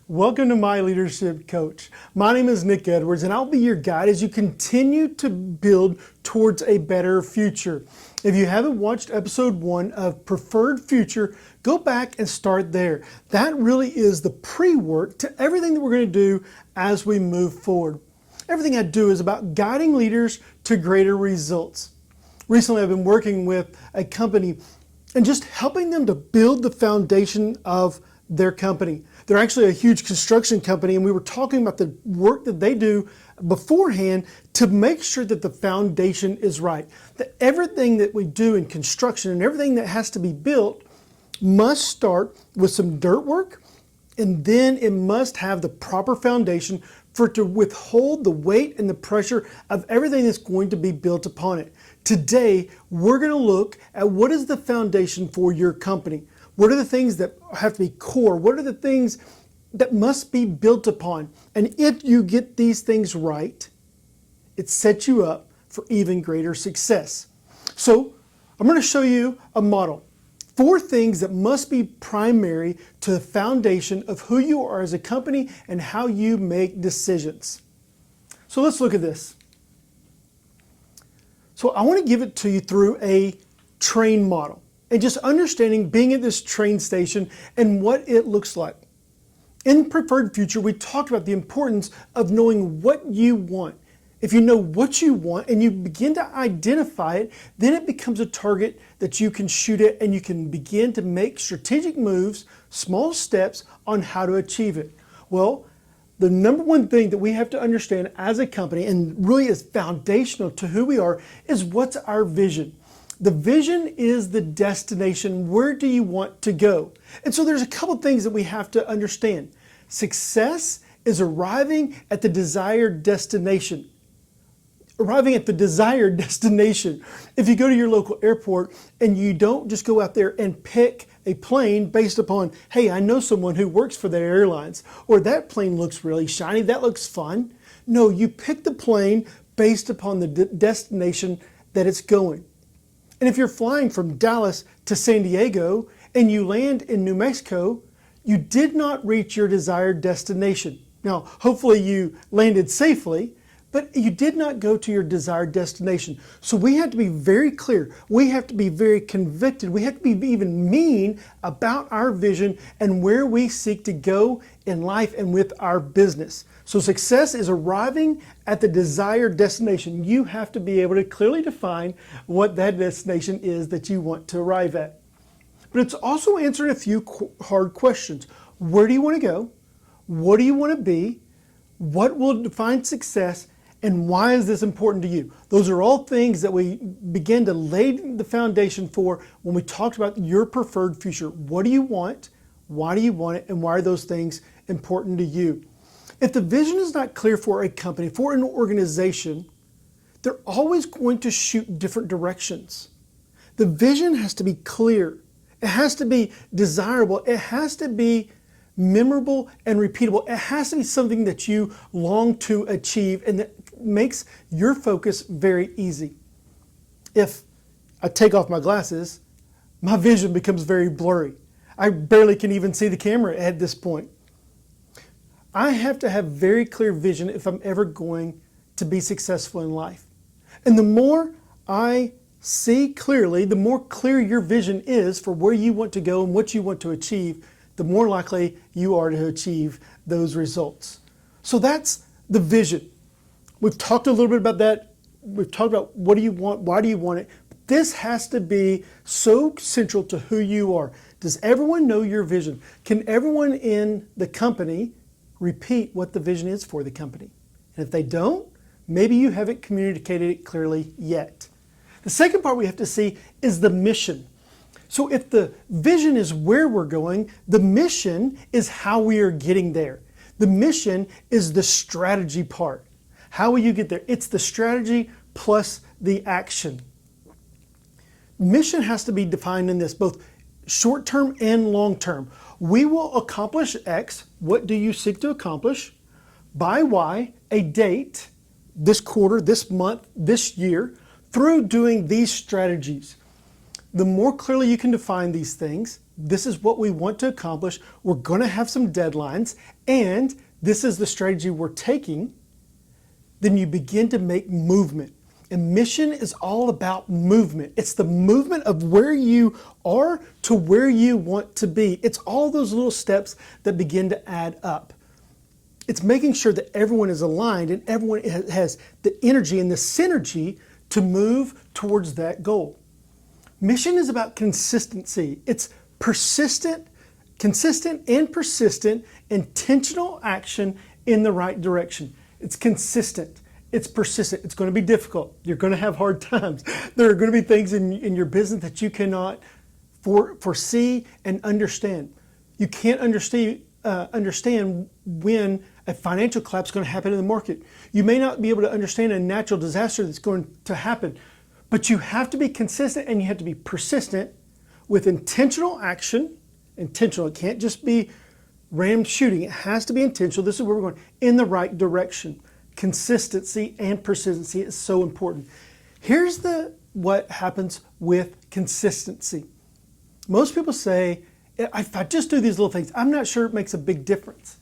Welcome to My Leadership Coach. My name is Nick Edwards, and I'll be your guide as you continue to build towards a better future. If you haven't watched episode 1 of Preferred Future, go back and start there. That really is the pre-work to everything that we're going to do as we move forward. Everything I do is about guiding leaders to greater results. Recently, I've been working with a company and just helping them to build the foundation of their company. They're actually a huge construction company, and we were talking about the work that they do beforehand to make sure that the foundation is right. That everything that we do in construction and everything that has to be built must start with some dirt work, and then it must have the proper foundation for it to withhold the weight and the pressure of everything that's going to be built upon it. Today, we're going to look at what is the foundation for your company. What are the things that have to be core? What are the things that must be built upon? And if you get these things right, it sets you up for even greater success. So I'm going to show you a model. 4 things that must be primary to the foundation of who you are as a company and how you make decisions. So let's look at this. So I want to give it to you through a train model and just understanding being at this train station and what it looks like. In Preferred Future, we talked about the importance of knowing what you want. If you know what you want and you begin to identify it, then it becomes a target that you can shoot at and you can begin to make strategic moves, small steps on how to achieve it. Well, the number one thing that we have to understand as a company, and really is foundational to who we are, is what's our vision. The vision is the destination. Where do you want to go? And so there's a couple things that we have to understand. Success is arriving at the desired destination. Arriving at the desired destination. If you go to your local airport and you don't just go out there and pick a plane based upon, hey, I know someone who works for their airlines, or that plane looks really shiny, that looks fun. No, you pick the plane based upon the destination that it's going. And if you're flying from Dallas to San Diego and you land in New Mexico, you did not reach your desired destination. Now, hopefully you landed safely, but you did not go to your desired destination. So we have to be very clear. We have to be very convicted. We have to be even mean about our vision and where we seek to go in life and with our business. So success is arriving at the desired destination. You have to be able to clearly define what that destination is that you want to arrive at. But it's also answering a few hard questions. Where do you want to go? What do you want to be? What will define success? And why is this important to you? Those are all things that we begin to lay the foundation for when we talked about your preferred future. What do you want? Why do you want it? And why are those things important to you? If the vision is not clear for a company, for an organization, they're always going to shoot different directions. The vision has to be clear. It has to be desirable. It has to be memorable and repeatable. It has to be something that you long to achieve and that makes your focus very easy. If I take off my glasses, my vision becomes very blurry. I barely can even see the camera at this point. I have to have very clear vision if I'm ever going to be successful in life. And the more I see clearly, the more clear your vision is for where you want to go and what you want to achieve, the more likely you are to achieve those results. So that's the vision. We've talked a little bit about that. We've talked about what do you want, why do you want it. This has to be so central to who you are. Does everyone know your vision? Can everyone in the company repeat what the vision is for the company? And if they don't, maybe you haven't communicated it clearly yet. The second part we have to see is the mission. So if the vision is where we're going, the mission is how we are getting there. The mission is the strategy part. How will you get there? It's the strategy plus the action. Mission has to be defined in this, both short-term and long-term. We will accomplish X. What do you seek to accomplish? By Y, a date, this quarter, this month, this year, through doing these strategies. The more clearly you can define these things, this is what we want to accomplish, we're going to have some deadlines, and this is the strategy we're taking, then you begin to make movement. And mission is all about movement. It's the movement of where you are to where you want to be. It's all those little steps that begin to add up. It's making sure that everyone is aligned and everyone has the energy and the synergy to move towards that goal. Mission is about consistency. It's consistent and persistent, intentional action in the right direction. It's consistent. It's persistent. It's going to be difficult. You're going to have hard times. There are going to be things in your business that you cannot foresee and understand. You can't understand when a financial collapse is going to happen in the market. You may not be able to understand a natural disaster that's going to happen, but you have to be consistent and you have to be persistent with intentional action. Intentional. It can't just be random shooting. It has to be intentional. This is where we're going, in the right direction. Consistency and persistency is so important. Here's what happens with consistency. Most people say, if I just do these little things, I'm not sure it makes a big difference.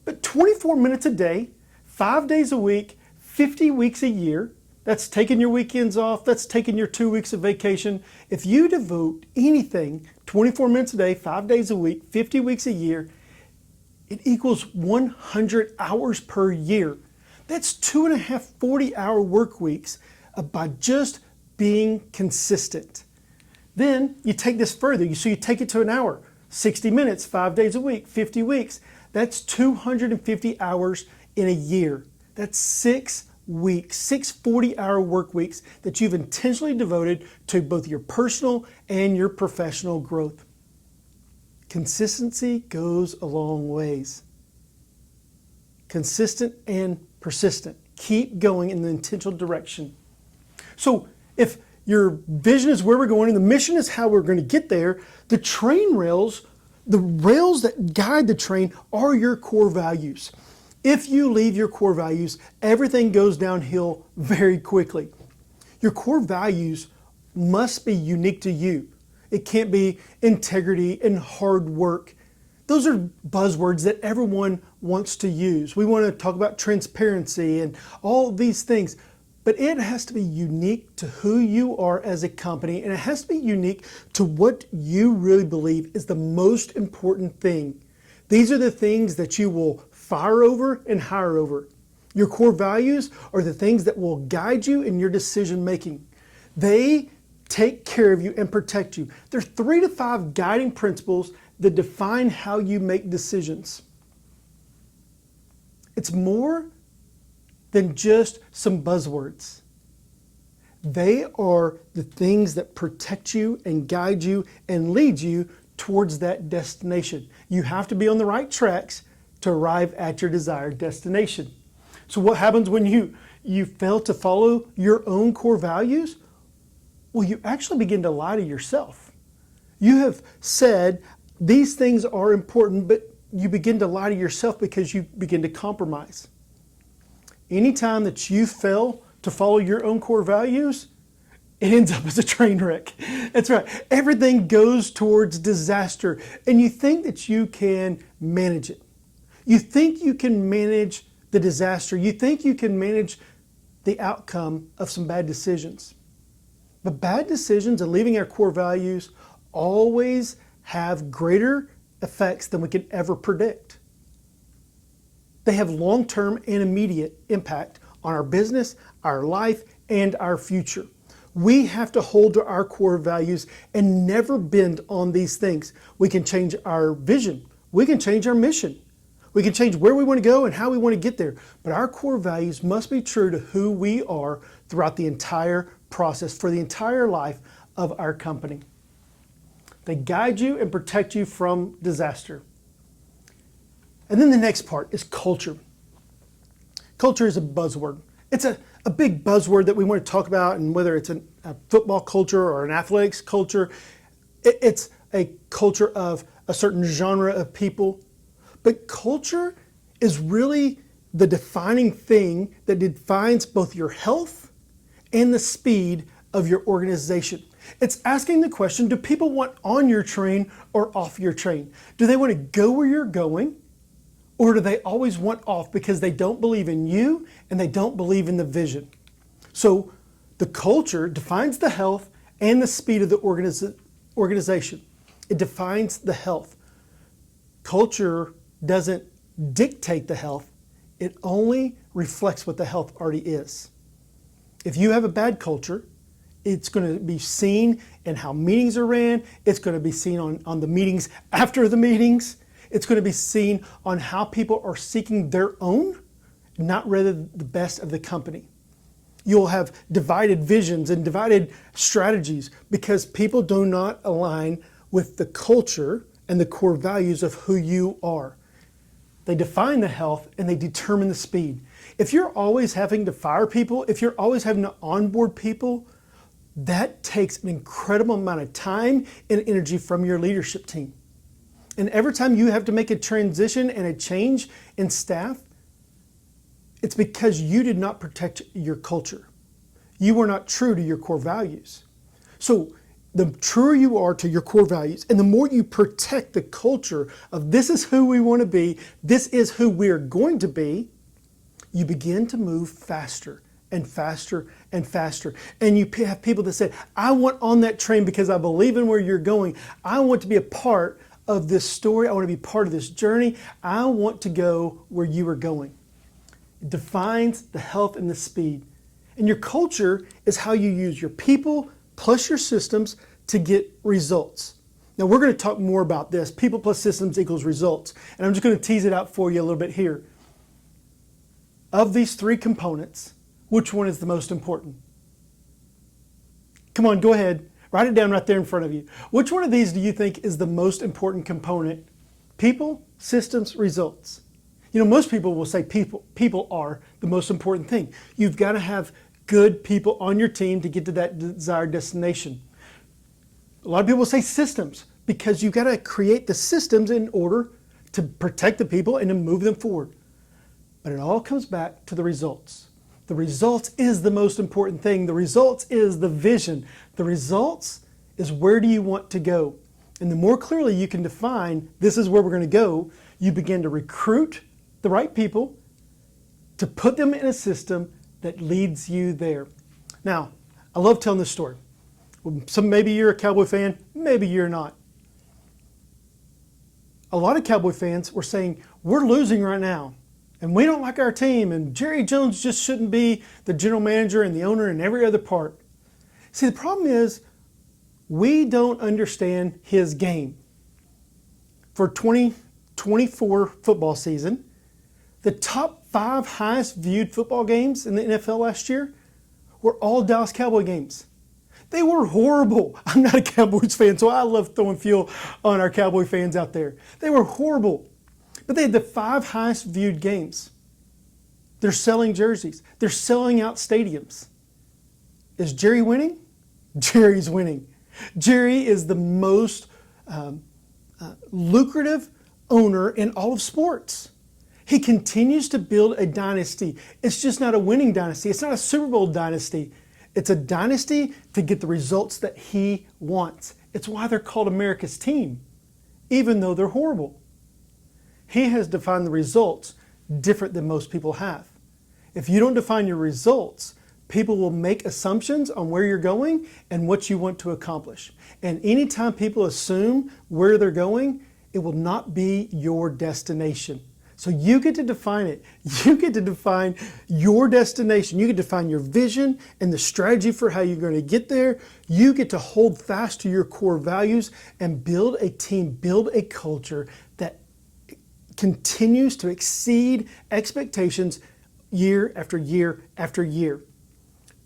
But 24 minutes a day, 5 days a week, 50 weeks a year, that's taking your weekends off, that's taking your 2 weeks of vacation. If you devote anything, 24 minutes a day, 5 days a week, 50 weeks a year, it equals 100 hours per year. That's 2.5 40-hour work weeks by just being consistent. Then you take this further. So you take it to an hour, 60 minutes, 5 days a week, 50 weeks. That's 250 hours in a year. That's 6 weeks, 6 40-hour work weeks that you've intentionally devoted to both your personal and your professional growth. Consistency goes a long ways. Consistent and persistent. Keep going in the intentional direction. So if your vision is where we're going and the mission is how we're going to get there, the train rails, the rails that guide the train are your core values. If you leave your core values, everything goes downhill very quickly. Your core values must be unique to you. It can't be integrity and hard work. Those are buzzwords that everyone wants to use. We want to talk about transparency and all these things, but it has to be unique to who you are as a company, and it has to be unique to what you really believe is the most important thing. These are the things that you will fire over and hire over. Your core values are the things that will guide you in your decision making. They take care of you and protect you. There are 3 to 5 guiding principles that define how you make decisions. It's more than just some buzzwords. They are the things that protect you and guide you and lead you towards that destination. You have to be on the right tracks to arrive at your desired destination. So what happens when you fail to follow your own core values? Well, you actually begin to lie to yourself. You have said these things are important, but you begin to lie to yourself because you begin to compromise. Anytime that you fail to follow your own core values, it ends up as a train wreck. That's right. Everything goes towards disaster, and you think that you can manage it. You think you can manage the disaster. You think you can manage the outcome of some bad decisions. But bad decisions and leaving our core values always have greater effects than we could ever predict. They have long-term and immediate impact on our business, our life, and our future. We have to hold to our core values and never bend on these things. We can change our vision. We can change our mission. We can change where we want to go and how we want to get there. But our core values must be true to who we are throughout the entire process, for the entire life of our company. They guide you and protect you from disaster. And then the next part is culture. Culture is a buzzword. It's a big buzzword that we want to talk about, and whether it's a football culture or an athletics culture, it's a culture of a certain genre of people. But culture is really the defining thing that defines both your health and the speed of your organization. It's asking the question, do people want on your train or off your train? Do they want to go where you're going, or do they always want off because they don't believe in you and they don't believe in the vision? So the culture defines the health and the speed of the organization. It defines the health. Culture doesn't dictate the health. It only reflects what the health already is. If you have a bad culture, it's going to be seen in how meetings are ran. It's going to be seen on the meetings after the meetings. It's going to be seen on how people are seeking their own, not rather the best of the company. You'll have divided visions and divided strategies because people do not align with the culture and the core values of who you are. They define the health and they determine the speed. If you're always having to fire people, if you're always having to onboard people, that takes an incredible amount of time and energy from your leadership team. And every time you have to make a transition and a change in staff, it's because you did not protect your culture. You were not true to your core values. So the truer you are to your core values and the more you protect the culture of this is who we want to be, this is who we're going to be, you begin to move faster and faster and faster. And you have people that say, I want on that train because I believe in where you're going. I want to be a part of this story. I want to be part of this journey. I want to go where you are going. It defines the health and the speed. And your culture is how you use your people plus your systems to get results. Now we're going to talk more about this. People plus systems equals results. And I'm just going to tease it out for you a little bit here. Of these three components, which one is the most important? Come on, go ahead. Write it down right there in front of you. Which one of these do you think is the most important component? People, systems, results. You know, most people will say people are the most important thing. You've got to have good people on your team to get to that desired destination. A lot of people say systems because you've got to create the systems in order to protect the people and to move them forward. But it all comes back to the results. The results is the most important thing. The results is the vision. The results is where do you want to go? And the more clearly you can define this is where we're going to go, you begin to recruit the right people to put them in a system that leads you there. Now, I love telling this story. Maybe you're a Cowboy fan, maybe you're not. A lot of Cowboy fans were saying, we're losing right now, and we don't like our team, and Jerry Jones just shouldn't be the general manager and the owner and every other part. See, the problem is we don't understand his game. For 2024 football season, the top 5 highest viewed football games in the NFL last year were all Dallas Cowboy games. They were horrible. I'm not a Cowboys fan, so I love throwing fuel on our Cowboy fans out there. They were horrible. But they had the 5 highest viewed games. They're selling jerseys. They're selling out stadiums. Is Jerry winning? Jerry's winning. Jerry is the most lucrative owner in all of sports. He continues to build a dynasty. It's just not a winning dynasty. It's not a Super Bowl dynasty. It's a dynasty to get the results that he wants. It's why they're called America's team, even though they're horrible. He has defined the results different than most people have. If you don't define your results, people will make assumptions on where you're going and what you want to accomplish. And anytime people assume where they're going, it will not be your destination. So you get to define it. You get to define your destination. You get to define your vision and the strategy for how you're going to get there. You get to hold fast to your core values and build a team, build a culture that continues to exceed expectations year after year after year.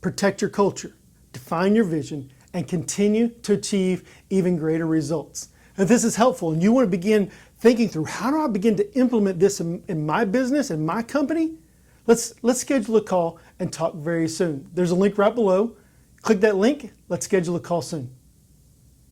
Protect your culture, define your vision, and continue to achieve even greater results. If this is helpful and you want to begin thinking through how do I begin to implement this in my business and my company, let's schedule a call and talk very soon. There's a link right below. Click that link. Let's schedule a call soon.